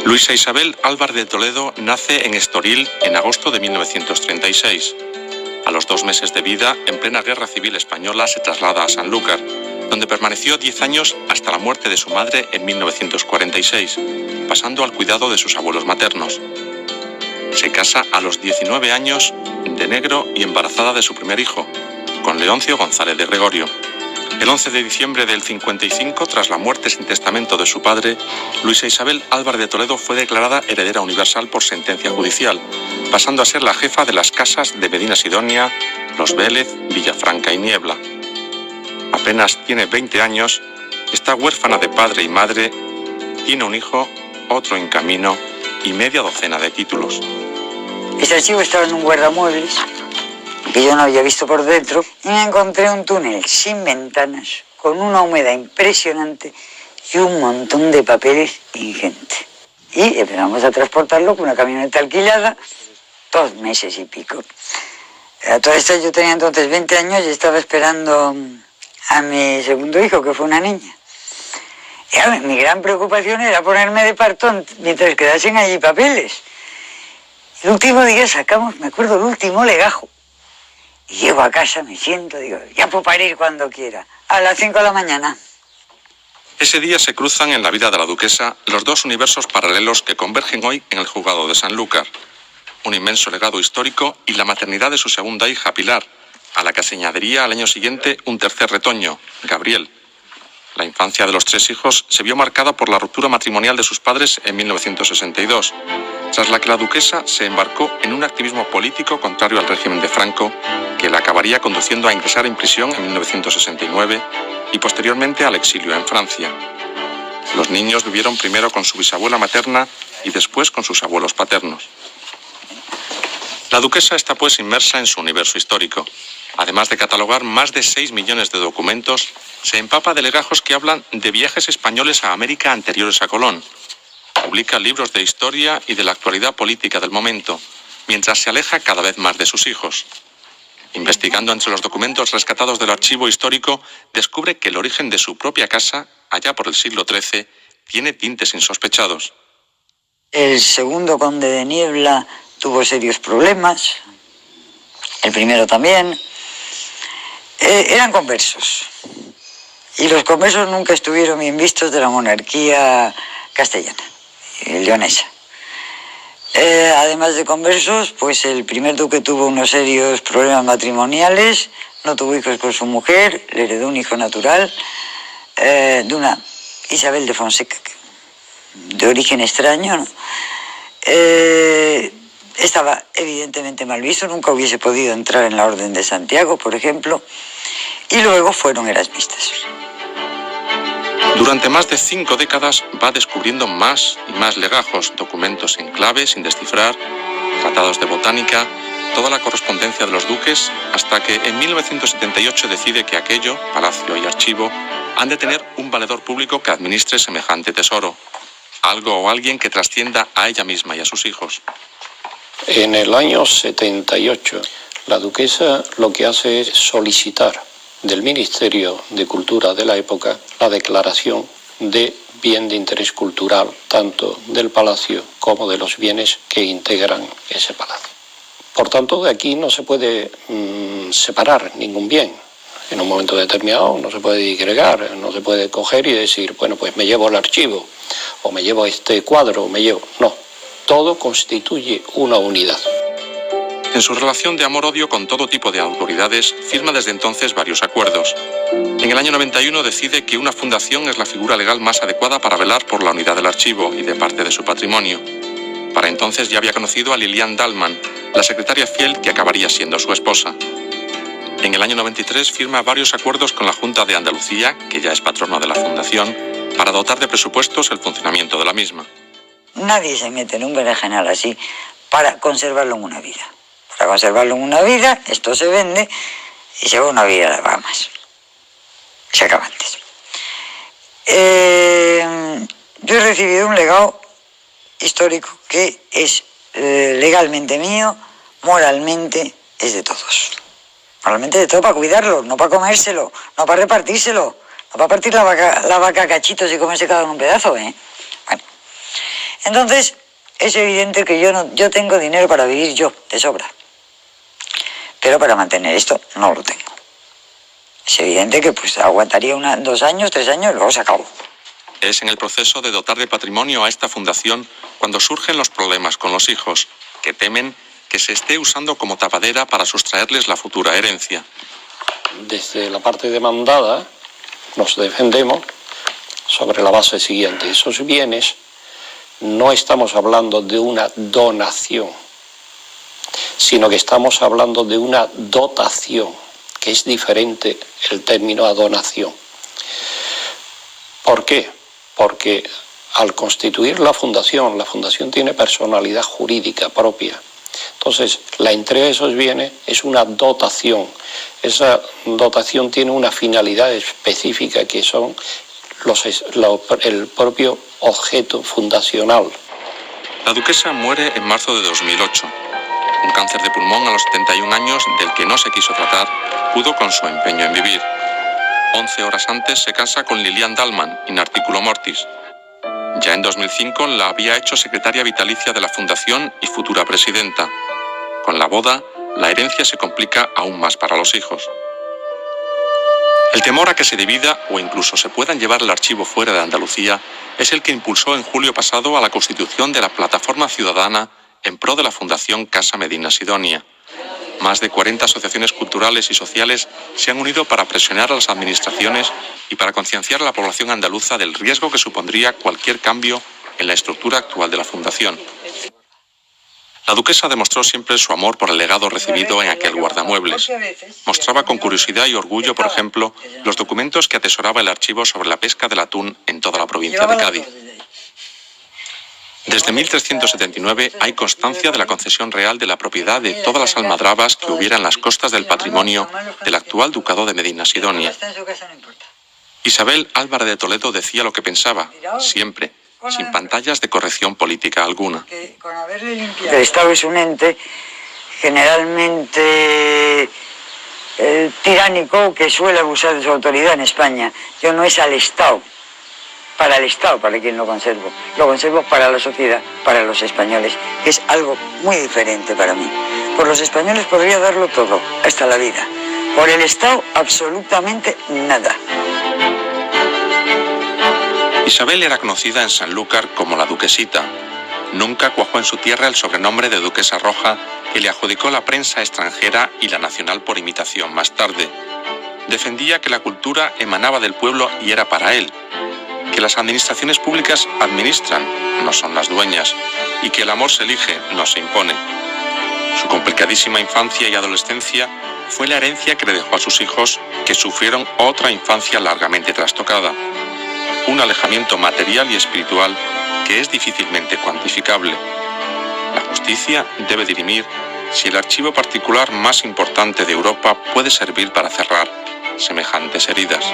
Luisa Isabel Álvarez de Toledo nace en Estoril en agosto de 1936. A los 2 meses de vida, en plena Guerra Civil Española, se traslada a Sanlúcar, donde permaneció 10 años hasta la muerte de su madre en 1946, pasando al cuidado de sus abuelos maternos. Se casa a los 19 años, de negro y embarazada de su primer hijo, con Leoncio González de Gregorio. El 11 de diciembre del 55, tras la muerte sin testamento de su padre, Luisa Isabel Álvarez de Toledo fue declarada heredera universal por sentencia judicial, pasando a ser la jefa de las casas de Medina Sidonia, Los Vélez, Villafranca y Niebla. Apenas tiene 20 años, está huérfana de padre y madre, tiene un hijo, otro en camino y media docena de títulos. Ese archivo estaba en un guardamuebles que yo no había visto por dentro y me encontré un túnel sin ventanas, con una humedad impresionante y un montón de papeles ingente. Y empezamos a transportarlo con una camioneta alquilada, 2 meses y pico. A toda esta yo tenía entonces 20 años y estaba esperando a mi segundo hijo, que fue una niña. Y a ver, mi gran preocupación era ponerme de parto mientras quedasen allí papeles. El último día sacamos, me acuerdo, el último legajo. Y llego a casa, me siento, digo, ya puedo parir cuando quiera, a las 5 de la mañana. Ese día se cruzan en la vida de la duquesa los 2 universos paralelos que convergen hoy en el juzgado de Sanlúcar. Un inmenso legado histórico y la maternidad de su segunda hija, Pilar, a la que se añadiría al año siguiente un tercer retoño, Gabriel. La infancia de los 3 hijos se vio marcada por la ruptura matrimonial de sus padres en 1962, tras la que la duquesa se embarcó en un activismo político contrario al régimen de Franco, que la acabaría conduciendo a ingresar en prisión en 1969 y posteriormente al exilio en Francia. Los niños vivieron primero con su bisabuela materna y después con sus abuelos paternos. La duquesa está pues inmersa en su universo histórico. Además de catalogar más de 6 millones de documentos, se empapa de legajos que hablan de viajes españoles a América anteriores a Colón. Publica libros de historia y de la actualidad política del momento, mientras se aleja cada vez más de sus hijos. Investigando entre los documentos rescatados del archivo histórico, descubre que el origen de su propia casa, allá por el siglo XIII, tiene tintes insospechados. El segundo conde de Niebla tuvo serios problemas, el primero también. Eran conversos, y los conversos nunca estuvieron bien vistos de la monarquía castellana, leonesa. Además de conversos, pues el primer duque tuvo unos serios problemas matrimoniales, no tuvo hijos con su mujer, le heredó un hijo natural, de una Isabel de Fonseca, de origen extraño, ¿no? Estaba evidentemente mal visto, nunca hubiese podido entrar en la Orden de Santiago, por ejemplo, y luego fueron erasmistas. Durante más de 5 décadas va descubriendo más y más legajos, documentos en clave sin descifrar, tratados de botánica, toda la correspondencia de los duques, hasta que en 1978 decide que aquello, palacio y archivo, han de tener un valedor público que administre semejante tesoro, algo o alguien que trascienda a ella misma y a sus hijos. En el año 78, la duquesa lo que hace es solicitar del Ministerio de Cultura de la época la declaración de bien de interés cultural, tanto del palacio como de los bienes que integran ese palacio. Por tanto, de aquí no se puede separar ningún bien. En un momento determinado no se puede digregar, no se puede coger y decir, bueno, pues me llevo el archivo, o me llevo este cuadro, o me llevo... No, todo constituye una unidad. En su relación de amor-odio con todo tipo de autoridades, firma desde entonces varios acuerdos. En el año 91 decide que una fundación es la figura legal más adecuada para velar por la unidad del archivo y de parte de su patrimonio. Para entonces ya había conocido a Lilian Dalman, la secretaria fiel que acabaría siendo su esposa. En el año 93 firma varios acuerdos con la Junta de Andalucía, que ya es patrono de la fundación, para dotar de presupuestos el funcionamiento de la misma. Nadie se mete en un berenjenal así para conservarlo en una vida. Para conservarlo en una vida, esto se vende y se va una vida a las Bahamas. Se acaba antes. Yo he recibido un legado histórico que es legalmente mío, moralmente es de todos. Moralmente de todo, para cuidarlo, no para comérselo, no para repartírselo, para partir la vaca a cachitos y comerse cada uno un pedazo, ¿eh? Bueno, entonces es evidente que yo tengo dinero para vivir yo, de sobra. Pero para mantener esto no lo tengo. Es evidente que pues aguantaría 2 años, 3 años y luego se acabó. Es en el proceso de dotar de patrimonio a esta fundación cuando surgen los problemas con los hijos, que temen que se esté usando como tapadera para sustraerles la futura herencia. Desde la parte demandada nos defendemos sobre la base siguiente. Esos bienes no estamos hablando de una donación, sino que estamos hablando de una dotación, que es diferente el término a donación. ¿Por qué? Porque al constituir la fundación tiene personalidad jurídica propia. Entonces, la entrega de esos bienes es una dotación. Esa dotación tiene una finalidad específica que son el propio objeto fundacional. La duquesa muere en marzo de 2008. Un cáncer de pulmón a los 71 años del que no se quiso tratar, pudo con su empeño en vivir. 11 horas antes se casa con Lilian Dalman, in articulo mortis. Ya en 2005 la había hecho secretaria vitalicia de la fundación y futura presidenta. Con la boda, la herencia se complica aún más para los hijos. El temor a que se divida o incluso se puedan llevar el archivo fuera de Andalucía es el que impulsó en julio pasado a la constitución de la Plataforma Ciudadana en pro de la Fundación Casa Medina Sidonia. Más de 40 asociaciones culturales y sociales se han unido para presionar a las administraciones y para concienciar a la población andaluza del riesgo que supondría cualquier cambio en la estructura actual de la Fundación. La duquesa demostró siempre su amor por el legado recibido en aquel guardamuebles. Mostraba con curiosidad y orgullo, por ejemplo, los documentos que atesoraba el archivo sobre la pesca del atún en toda la provincia de Cádiz. Desde 1379 hay constancia de la concesión real de la propiedad de todas las almadrabas que hubiera en las costas del patrimonio del actual ducado de Medina Sidonia. Isabel Álvarez de Toledo decía lo que pensaba, siempre, sin pantallas de corrección política alguna. El Estado es un ente generalmente tiránico que suele abusar de su autoridad en España. Yo no es al Estado, para el Estado, para quien lo conservo para la sociedad, para los españoles, que es algo muy diferente para mí. Por los españoles podría darlo todo, hasta la vida. Por el Estado, absolutamente nada. Isabel era conocida en Sanlúcar como la Duquesita. Nunca cuajó en su tierra el sobrenombre de Duquesa Roja que le adjudicó la prensa extranjera y la nacional por imitación más tarde. Defendía que la cultura emanaba del pueblo y era para él, que las administraciones públicas administran, no son las dueñas, y que el amor se elige, no se impone. Su complicadísima infancia y adolescencia fue la herencia que le dejó a sus hijos, que sufrieron otra infancia largamente trastocada. Un alejamiento material y espiritual que es difícilmente cuantificable. La justicia debe dirimir si el archivo particular más importante de Europa puede servir para cerrar semejantes heridas.